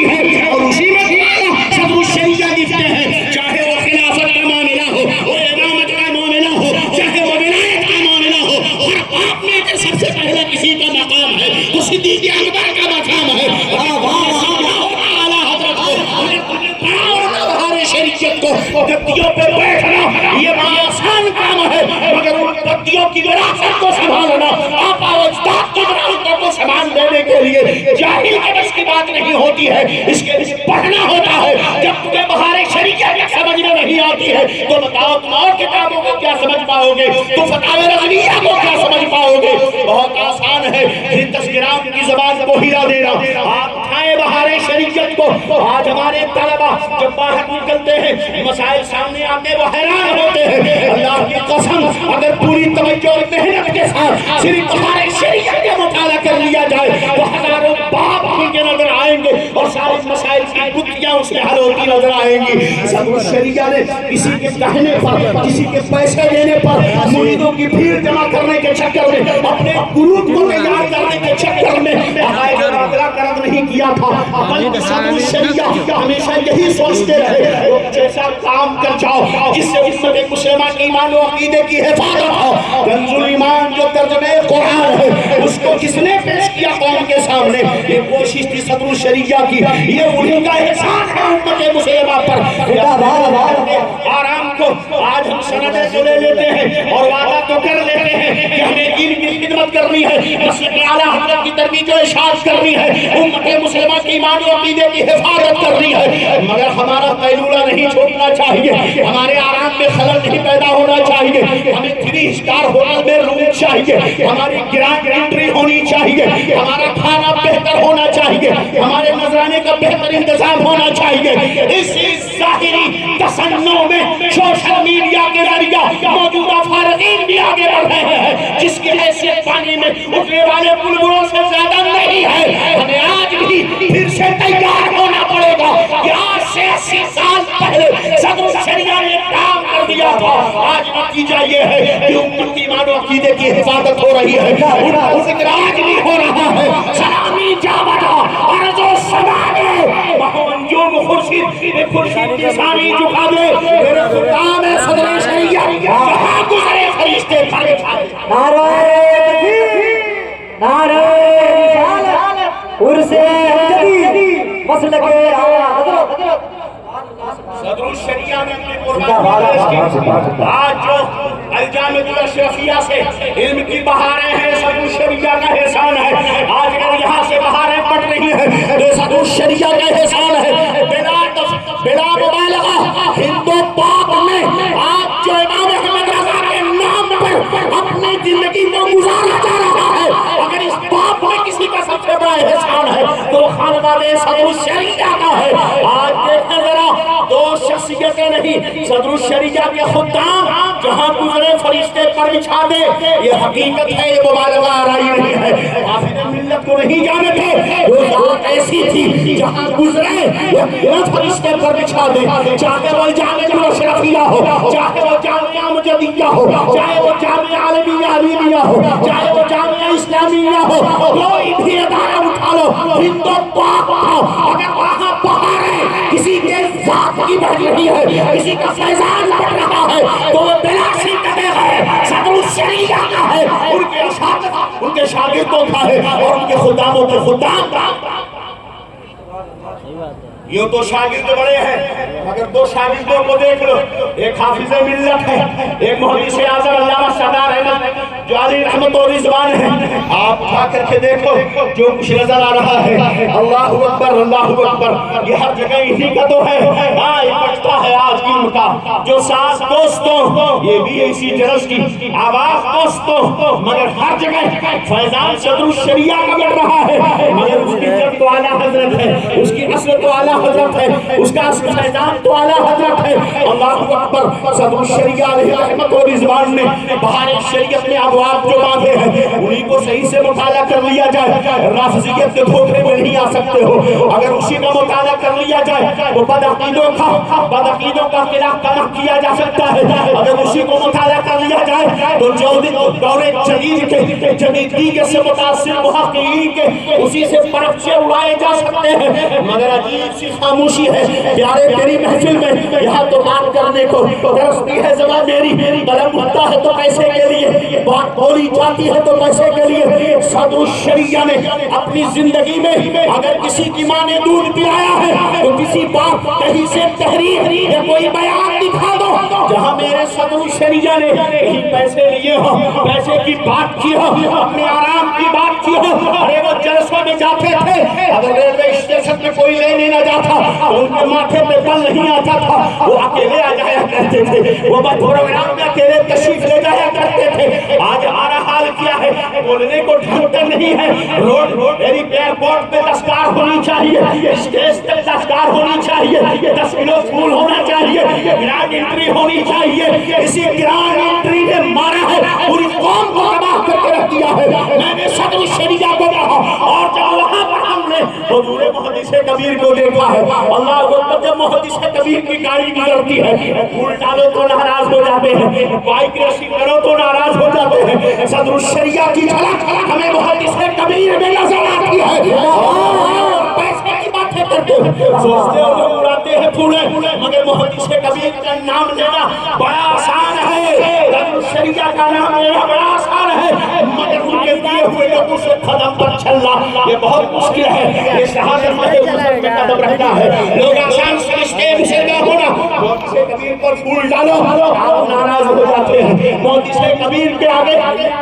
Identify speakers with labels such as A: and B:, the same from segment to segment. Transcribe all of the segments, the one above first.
A: ہے اور اسی میں صدر الشریعہ لکھتے ہیں، چاہے وہ خلافت کا معاملہ ہو، وہ امامت کا معاملہ ہو، چاہے وہ ولایت کا معاملہ ہو، ہر آپ میں سے سب سے پہلے کسی کا مقام ہے تو صدیق اکبر کا مقام ہے۔ شریعت کو گدیوں پہ بیٹھنا یہ بڑا آسان کام ہے، مگر ان گدیوں کی وراثت کو سنبھالنا، آپا و اجداد کی وراثت کو سامان دینے کے لیے جاہل کے بس کی بات نہیں ہوتی ہے، اس کے لیے پڑھنا ہوتا ہے۔ جب تمہیں بہار شریعت سمجھ میں نہیں آتی ہے تو بتاؤ تم اور کتابوں کو کیا سمجھ پاؤ گے، تو فتاوی رضویہ کو کیا سمجھ پاؤ گے؟ بہت آسان ہے تذکرات کی زبان کو ہلا دینا۔ آپ اٹھائیں بہار شریعت کو۔ آج ہمارے طلبہ جب باہر نکلتے ہیں مسائل سامنے آتے وہ حیران ہوتے ہیں، اللہ کی قسم اگر پوری توجہ اور محنت کے ساتھ صرف بہار شریعت کا مطالعہ کر لیا جائے تو ہزاروں باب کھل کے نظر آئیں گے اور سارے مسائل کی گتھیاں اس میں حل ہوتی نظر آئیں گی۔ صدر الشریعہ نے کسی کے کہنے پر، کسی کے پیسے دینے پر، مریدوں کی بھیڑ جمع کرنے کے چکر میں، اپنے گروپ کو تیار کرنے کے چکر میں عقائد نادرہ کرد نہیں کیا تھا، بلکہ صدر الشریعہ ہمیشہ یہی سوچتے رہے جیسا کام کر جاؤ جس سے امت مسلمہ کی ایمان و عقیدے کی حفاظت ہو۔ کنز الایمان جو ترجمہ قرآن ہے اس کو کس نے پیش کیا قوم کے سامنے؟ یہ کوشش تھی صدر الشریعہ کی، یہ انہی کا احسان ہے امت مسلمہ پر۔ آرام کو آج ہم سندیں تو لے لیتے ہیں اور وعدہ تو کر لیتے ہیں کہ ہمیں دین کی خدمت کرنی ہے، مسلک اعلیٰ حضرت کی ترویج و ارشاد کرنی ہے، امت مسلمہ کی ایمان و عقیدے کی حفاظت کرنی ہے، مگر ہمارا قیلولہ نہیں چھوڑنا چاہیے، ہمارے آرام میں خلل نہیں پیدا ہونا چاہیے، ہمیں 3 اسٹار ہوٹل میں روم چاہیے، ہماری گرانڈ انٹری ہونی چاہیے، ہمارا کھانا بہتر ہونا چاہیے، ہمارے نذرانے کا بہتر انتظام ہونا چاہیے۔ اسی ظاہری تصنع میں سوشل میڈیا کے ذریعہ موجودہ فارغین بھی آگے بڑھ رہے ہیں جس کی حیثیت پانی میں اٹھنے والے بلبلوں سے زیادہ نہیں ہے۔ ہمیں آج بھی پھر سے تیار ہونا پڑے گا کہ آج سے 80 سال پہلے صدر الشریعہ نے کام کر دیا تھا، آج نتیجہ یہ ہے کہ امت کی ایمان و عقیدے کی حفاظت ہو رہی ہے، ان کا ذکر آج بھی ہو رہا ہے۔ سلامی جا بجا عرض و سمانے بہو انجوم خورشید کی سانی جھکا دے، میرے خدام ہے صدر الشریعہ جہاں گزرے فرشتے کھڑے کھڑے۔
B: نعرہ تکبیر، نعرہ رسالت، عرص جدید، مسلک اعلیٰ حضرت۔
A: صدر الشریعہ نے اپنے قربان پیش کی۔ آج جو الجامعۃ الاشرفیہ سے علم کی بہاریں ہیں صدر الشریعہ کا احسان ہے، آج اگر یہاں سے بہاریں پڑ رہی ہیں تو صدر الشریعہ کا احسان ہے۔ بلا مبالغہ ہند و پاک میں آج جو امام احمد رضا کے نام پر اپنی زندگی کو گزارا جا رہا ہے، اگر اس باپ میں کسی کا سب سے بڑا احسان ہے تو خاندان صدر الشریعہ کا ہے۔ آج دیکھیں ذرا دو شخصیتیں نہیں، صدر الشریعہ کے خدام جہاں گزرے فرشتے پر بچھا دے، یہ حقیقت ہے، یہ مبالغہ آرائی نہیں ہے۔ حافظ ملت کو نہیں جانتے وہ ذات ایسی تھی جہاں گزرے وہ فرشتے پر بچھا دے، چاہے وہ جامعہ الاشرفیہ ہو، چاہے وہ جامعہ مجدیہ ہو، چاہے وہ جامعہ عالمیہ حبیبیہ ہو، چاہے وہ جامعہ اسلامیہ ہو، کوئی بھی ادارہ اٹھا لو، ہند و پاک ہو، اگر وہاں بہاریں کسی کے ذات کی بڑھ رہی ہے، کسی کا فیضان بڑھ رہا ہے تو وہ بلا شکتے ہے صدر الشریعہ کا ہے، ان کے شاگردوں کا ہے اور ان کے خداموں کے خدام کا۔ یہ تو شاگرد بڑے ہیں مگر دو شاگردوں کو دیکھ لو، ایک حافظ ملت ہے، ایک محدث اعظم علامہ سردار احمد جو علی رحمت و رضوان ہے۔ آپ اٹھا کر کے دیکھو جو کچھ نظر آ رہا ہے، اللہ اکبر اللہ اکبر، یہ ہر جگہ انہی کا تو ہے۔ یہ بچتا ہے آج علم کا جو ساز دوستوں، یہ بھی اسی جرس کی آواز دوستوں، مگر ہر جگہ فیضان صدر الشریعہ کا بڑھ رہا ہے، مگر اس کی جب تو اعلیٰ حضرت ہے، اس کی اصل تو اعلیٰ حضرت ہے، اس کا اصل فیضان تو اعلیٰ حضرت ہے۔ اللہ اکبر، صدر الشریعہ علیہ رحمت و رضوان نے بہار شریعت میں ابواب جو باندھے ہیں انہی کو صحیح سے مطالعہ کر لیا جائے. رافضیت کے دھوکے میں نہیں آ سکتے ہو. اگر اسی کا مطالعہ کر لیا جائے تو بدعقیدوں کا خلاف کیا جا سکتا ہے. اگر اسی کو مطالعہ کر لیا جائے تو دور جدیدی سے متاثر محققین کے اسی سے پرچے اڑائے جا سکتے ہیں. مگر عجیب سی خاموشی ہے پیارے تیری محفل میں. یہاں تو بات کرنے کو درستی ہے زبان میری, قلم اٹھتا ہے تو پیسے کے لیے, بات بولی جاتی ہے تو پیسے کے لیے. صدر الشریعہ نے اپنی زندگی میں اگر کسی کی ماں نے دودھ پلایا ہے تو کسی باپ کہیں سے تحریر یا کوئی بیان دکھا دو جہاں میرے صدر الشریعہ نے کہیں پیسے لیے ہو, پیسے کی بات کی ہو, اپنے آرام کی بات کی ہو. ارے وہ جلسوں میں جاتے تھے, اگر ریلوے اسٹیشن میں کوئی لینے نہ جاتا تو ان کے ماتھے پہ بل نہیں آتا تھا, وہ اکیلے آ جایا کرتے تھے, وہ پروگرام میں اکیلے تشریف لے جایا کرتے تھے. آج ہمارا حال کیا ہے, بولنے کو ڈھنگ نہیں ہے. روڈ ایئرپورٹ پہ دستار ہونی چاہیے, اسٹیج تک دستار ہونی چاہیے, 10 کلو پھول ہونا چاہیے, گرانڈ انٹری ہونی چاہیے. اسی گرانڈ انٹری نے مارا ہے, پوری قوم کو تباہ کر کے رکھ دیا ہے. میں نے صدر الشریعہ کو کہا, اور جب وہاں پر ہم نے حضور محدث کبیر کو دیکھا ہے, اللہ اکبر, جب محدث کبیر کی گاڑی گزرتی ہے پھول ڈالو تو ناراض ہو جاتے ہیں, بائک ریسنگ کرو تو ناراض ہو جاتے ہیں. صدر الشریعہ کی جھلک ہمیں محدث کبیر میں نظر آتی ہے. پیسے کی باتیں کرتے ہیں, سوچتے ہو جو اڑاتے ہیں پھولیں, مگر محدث کبیر کا نام لینا بڑا آسان ہے, صدر الشریعہ کا نام لینا بڑا آسان ہے, مگر ان کے دیے ہوئے لوگوں سے قدم پر چلنا یہ بہت مشکل ہے. یہ شہادت میں قدم رکھنا ہے. لوگ آسان سمجھتے ہیں مسلمان ہونا, محدث کبیر پر پھول ڈالو آپ ناراض ہو جاتے ہیں. محدث کبیر کے آگے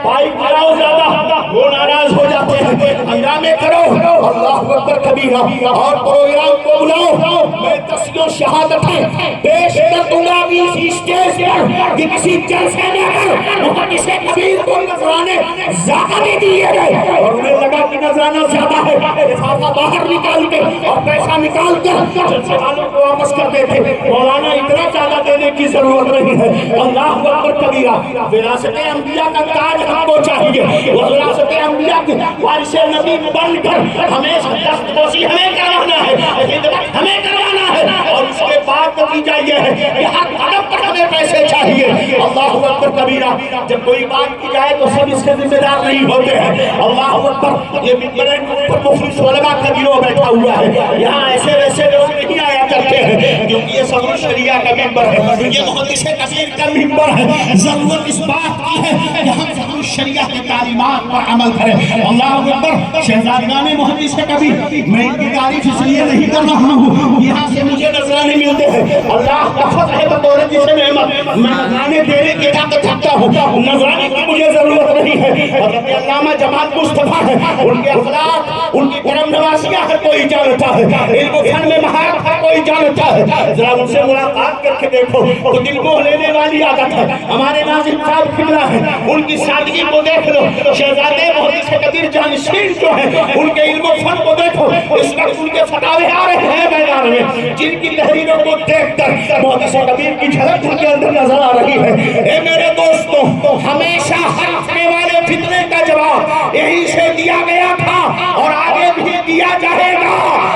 A: بائک چلاؤ زیادہ وہ ناراض ہو جاتے ہیں. ہنگامے کرو, اللہ اکبر کبیرہ, اور پروگرام کو بلاؤ. میں تسلیوں شہادتیں پیش کر دوں گا اسی اسٹیج پر کہ کسی جلسے میں اگر محدث کبیر کو نذرانے زیادہ دے دیے گئے اور انہیں لگا کہ نذرانہ زیادہ ہے, لفافہ باہر نکال کے اور پیسہ نکال کر جلسے والوں کو واپس کر دیتے. مولانا اتنا زیادہ دینے کی ضرورت نہیں ہے. اللہ اکبر کبیرہ. وراثت انبیاء کا تاج ہم کو چاہیے, وہ وراثت انبیاء کی وارث نبی بن کر ہمیں دستبوسی ہمیں کروانا ہے, خدمت ہمیں کروانا ہے, اور اس کے بعد نتیجہ یہ ہے کہ ہر قدم پر ہمیں پیسے چاہیے. اللہ اکبر کبیرہ. جب کوئی بات کی جائے تو سب اس کے ذمہ دار نہیں ہوتے ہیں. اللہ اکبر. یہ ممبر پر مخلص علماء کا گروہ بیٹھا ہوا ہے, یہاں ایسے ویسے لوگ نہیں آیا کرتے ہیں کیونکہ یہ صدر الشریعہ کا ممبر ہے, یہ محدث کبیر کا ممبر ہے. ضرورت اس بات کی ہے کہ ہم صدر الشریعہ کی تعلیمات پر عمل کریں. اللہ اکبر. شہزادگان محدث کبیر, میں ان کی تعریف اس لیے نہیں کر رہا ہوں, یہاں سے مجھے نذرانے ملتے ہیں. اللہ کا فضل ہے بطور جسے نعمت میں نذرانے دینے کے اجازت رکھتا ہوں. نذرانے کی مجھے ضرورت نہیں ہے. حضرت علامہ جماعت مصطفیٰ ہے, ان کے اخلاق, ان کی کرم نوازیاں ہر کوئی جانتا ہے, علم و فن میں مہارت ہر کوئی جانتا ہے. ذرا ان سے ملاقات کر کے دیکھو تو دل کو لینے والی عادت ہے. ہمارے ناظم صاحب قبلہ ہے, ان کی سادگی کو دیکھ لو. شہزادے محدث کبیر جانشین جو ہیں ان کے علم و فن کو دیکھو. اس وقت ان کے فتاوے آ رہے ہیں میدان میں, جن کی تحریروں کو دیکھ کر محدث کبیر کی جھلک ان کے اندر نظر آ رہی ہے. اے میرے دوستوں, ہمیشہ ہر اٹھنے والے فتنے کا جواب یہی سے دیا گیا تھا اور آگے بھی دیا جائے گا.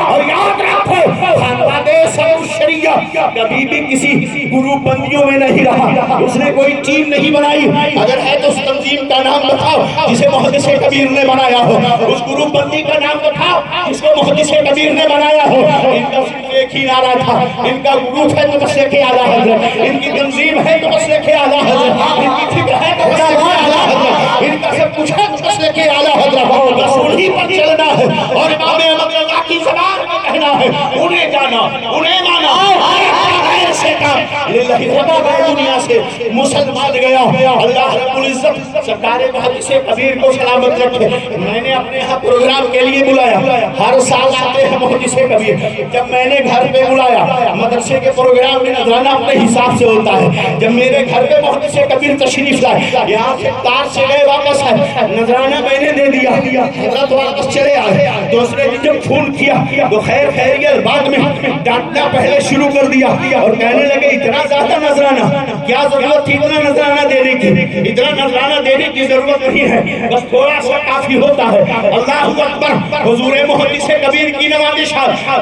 A: اور یاد رکھو, خانوادے صدر الشریعہ کبھی بھی کسی گروپ بندیوں میں نہیں رہا, اس نے کوئی ٹیم نہیں بنائی. اگر ہے تو اس تنظیم کا نام بتاؤ جسے محدث کبیر نے بنایا ہو, اس گروپ بندی کا نام بتاؤ جس کو محدث کبیر نے بنایا ہو. ان کا صرف ایک ہی نعرہ تھا, ان کا گروپ ہے تو مسلک اعلیٰ حضرت, ان کی تنظیم ہے تو مسلک اعلیٰ حضرت, ان کی فکر ہے تو مسلک اعلیٰ حضرت, ان کا سب کچھ ہے تو مسلک اعلیٰ حضرت. رسول ہی پر چلنا ہے اور امام احمد رضا کی زبان میں کہنا ہے, انہیں جانا, انہیں مانا, غیر سے کام للہ دنیا سے مسلمان گیا. اللہ رب العزت سرکار محدث کبیر کو سلامت رکھے. میں نے اپنے یہاں پروگرام کے لیے بلایا, ہر سال آتے ہیں محدث کبیر. جب میں نے گھر پہ بلایا, مدرسے کے پروگرام میں نذرانہ اپنے حساب سے ہوتا ہے. جب میرے گھر پہ محدث کبیر تشریف لائے, یہاں سے تار سے گئے واپس آئے, نذرانہ میں نے دے دیا, حضرت واپس چلے آئے. دوسرے دن جب فون کیا تو خیر خیریت, بعد میں ڈانٹنا پہلے شروع کر دیا اور کہنے لگے اتنا زیادہ نذرانہ، کیا ضرورت تھی اتنا نذرانہ دینے کی؟ اتنا نذرانہ دینے کی ضرورت نہیں ہے، بس تھوڑا سا کافی ہوتا ہے۔ اللہ اکبر، حضور محدث کبیر کی نمائش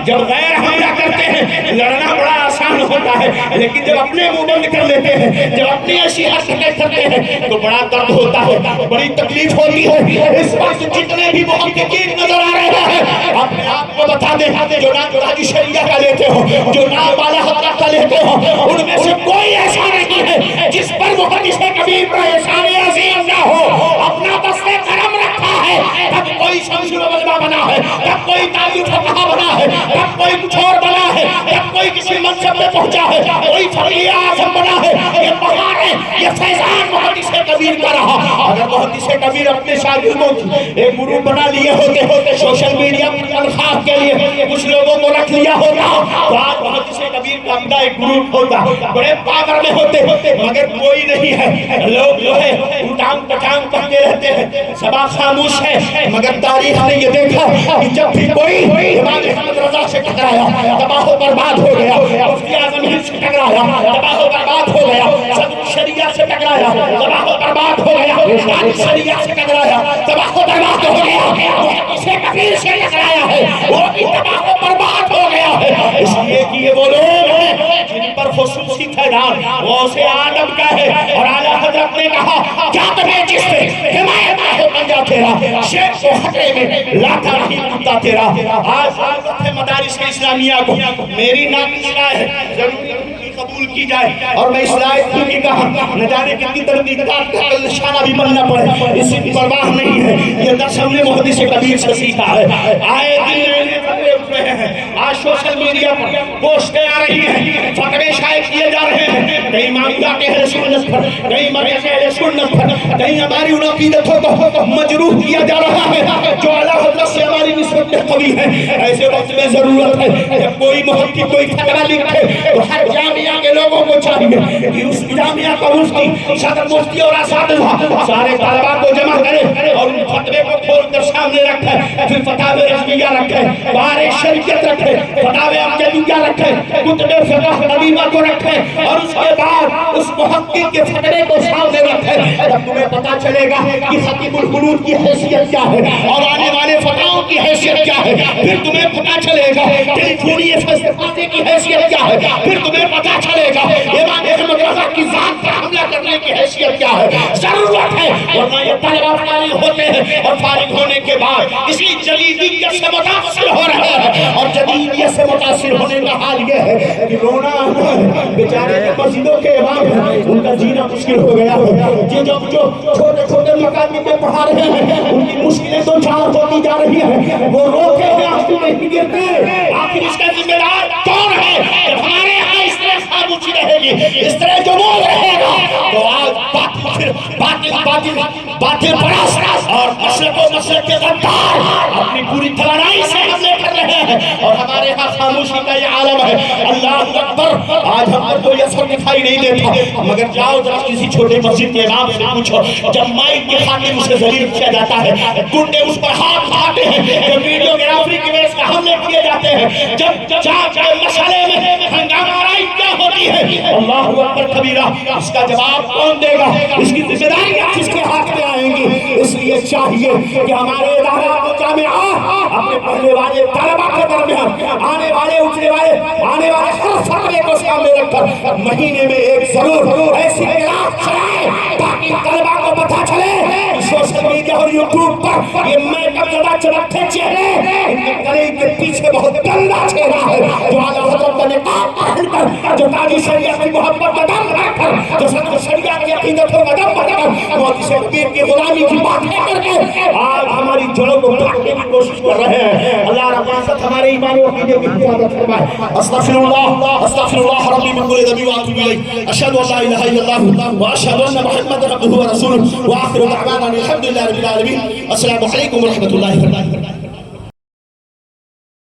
A: جب غیر حملہ کرتے ہیں لڑنا بڑا آسان ہوتا ہے، لیکن جب اپنے منہ بند کر لیتے ہیں، جب اپنی ایسی حرکتیں کرتے ہیں تو بڑا درد ہوتا ہے، بڑی تکلیف ہوتی ہے۔ اس وقت جتنے بھی محققین نظر آ رہے ہیں اپنے آپ کو بتا دیں، جو نام تاج شریعہ کا لیتے ہو، جو نام والا حضرت کا لیتے ہو، ان میں سے کوئی ایسا نہیں ہے جس پر محدث کبیر پر احسان عظیم نہ ہو۔ اپنا دست کرم رکھا ہے، تب کوئی شمس العلماء بنا ہے، تب کوئی تاج الفقہاء بنا ہے، تب کوئی کچھ اور بنا ہے، تب کوئی کسی منصب میں پہنچا ہے، کوئی فقیہ اعظم بنا ہے۔ یہ بہار ہے، یہ فیضان محدث کبیر کا رہا۔ اگر محدث کبیر اپنے شاگردوں کی ایک گروپ بنا لیے ہوتے، سوشل میڈیا پر تنخواہ کے لیے کچھ لوگوں کو رکھ لیا ہوتا تو آج محدث کبیر کا اپنا ایک گروپ ہوتا، بڑے پاور میں ہوتے، مگر کوئی نہیں ہے۔ لوگ جو ہے اٹانگ پٹانگ کرتے رہتے ہیں، سبا خاموش ہے، مگر تاریخ نے یہ دیکھا کہ جب بھی کوئی امام احمد رضا سے ٹکرایا تباہ و برباد ہو گیا، مفتی اعظم ہند سے ٹکرایا تباہ و برباد ہو گیا، صدر شریعہ سے ٹکرایا تباہ و برباد ہو گیا، تاج شریعہ سے ٹکرایا تباہ و برباد ہو گیا، محدث کبیر سے ٹکرایا ہے وہ بھی تباہ و برباد ہو گیا ہے۔ اس لیے کہ یہ وہ لوگ ہیں جن پر خصوصی فیضان غوث آدم کا ہے، اور اعلیٰ حضرت نے کہا کیا تمہیں جس سے حمایت ہو پنجا تیرا شیخ کو خطرے میں لاتا نہیں کتا تیرا۔ آج ضرورت ہے مدارس اسلامیہ کو، میری نام اصلاح ہے، ضروری قبول کی جائے، اور میں اصلاح کی کہا نہ جانے کتنی تنقیدات کا نشانہ بھی بننا پڑے، اس کی پرواہ نہیں ہے۔ یہ درس ہم نے محدث کبیر سے سیکھا ہے۔ آئے دن فتوے اٹھ رہے ہیں، آج سوشل میڈیا پر پوسٹیں آ رہی ہیں، فتوے شائع کیے جا رہے ہیں، کہیں معاملات اہل سنت پر، کہیں مرکز اہل سنت پر، کہیں ہماری ان عقیدتوں کو مجروح کیا جا رہا ہے جو اعلیٰ حضرت سے ہماری نسبت میں قوی ہے۔ ایسے وقت میں ضرورت ہے جب کوئی محقق کوئی فتویٰ لکھے تو ہر جامعہ کے لوگوں کو چاہیے کہ اس جامعہ کا مفتی، صدر مفتی اور اساتذہ سارے طلباء کو جمع کرے اور ان فتوے کو کھول کر سامنے رکھے، پھر فتاوی رضویہ رکھے، بار شریعت رکھے، فتاوی ابجدیہ رکھے، کتب فقہ قدیمہ کو رکھے، اور اس کے بعد اس محقق کے فتوے کو سامنے رکھے۔ جب تمہیں پتا چلے گا کہ خطیب القنوت کی حیثیت کیا ہے اور آنے والے فتاووں کی حیثیت کیا ہے، پھر تمہیں پتا چلے گا ٹیلیفونی فلسفے کی حیثیت کیا ہے، پھر تمہیں پتا چلے گا امام احمد رضا کی ذات پر حملہ کرنے کی حیثیت کیا ہے۔ ضرورت ہے، ورنہ یہ طلبہ فارغ ہوتے ہیں اور فارغ ہونے کے بعد اسی جدیدیت سے متاثر ہو رہے ہیں، اور جدیدیت سے متاثر ہونے کا حال یہ ہے کہ رونا آنا ہے۔ بیچارے مسجدوں کے امام ہیں، ان کا جینا مشکل ہو گیا ہے۔ یہ جو چھوٹے چھوٹے مقامی میں پڑھا رہے ہیں ان کی مشکلیں تو چار ہوتی جا رہی ہیں، وہ روتے ہیں آنسو نہیں گرتے۔ آخر اس کا ذمہ دار کون ہے؟ جب ہمارے یہاں اس طرح خاموشی رہے گی، اس طرح جمود رہے گا، تو آج باطل پرست اور مشرق و مسلک کے غدار اپنی پوری توانائی سے حملے کر رہے ہیں، اور ہمارے ہاں خاموشی کا یہ عالم ہے۔ اللہ اکبر، آج ہم کو یہ سب دکھائی نہیں دیتا، مگر جاؤ ذرا کسی چھوٹے مسجد کے امام سے پوچھو، جب مائک کے خاطر اسے ذلیل کیا جاتا ہے، گنڈے اس پر ہاتھ اٹھاتے ہیں، جب ویڈیوگرافی کی وجہ سے حملے کیے جاتے ہیں، جب چاچ کے مسئلے میں ہنگامہ آرائی کیا ہوتی ہے، اللہ اکبر کبیرہ، اس کا جواب کون دے گا؟ اس کی ذمہ داریاں کس کے ہاتھ میں آئیں گی؟ اس لیے چاہیے کہ ہمارے ادارے و جامعہ اپنے پڑھنے والے طلباء کے درمیان آنے والے اٹھنے والے آنے والے ہر فتوے کو سامنے رکھ کر مہینے میں ایک ضرور ایسی کلاس چلائے تاکہ طلباء کو پتہ چلے سوشل میڈیا اور یوٹیوب پر یہ میک اپ زدہ چمکتے چہرے ان کے گلے کے پیچھے بہت گندا چہرہ ہے، جو اعلیٰ حضرت کا نقاب پہن کر، جو تاج شریعہ کی محبت کا دم رکھ کر، جو صدر شریعہ کی عقیدتوں کا دم رکھ کر، محدث کبیر کی غلامی کی باتیں کر کے آج ہماری جڑوں کو کاٹنے کی کوشش کر رہے ہیں۔ اللہ رب العزت ہمارے ایمان و عقیدے کی حفاظت فرمائے۔ استغفر اللہ ربی من کل ذنب واتوب الیہ، اشہد ان لا الہ الا اللہ واشہد ان محمد عبدہ ورسولہ، وآخر دعوانا الحمد للہ رب العالمین۔ السلام علیکم ورحمۃ اللہ وبرکاتہ۔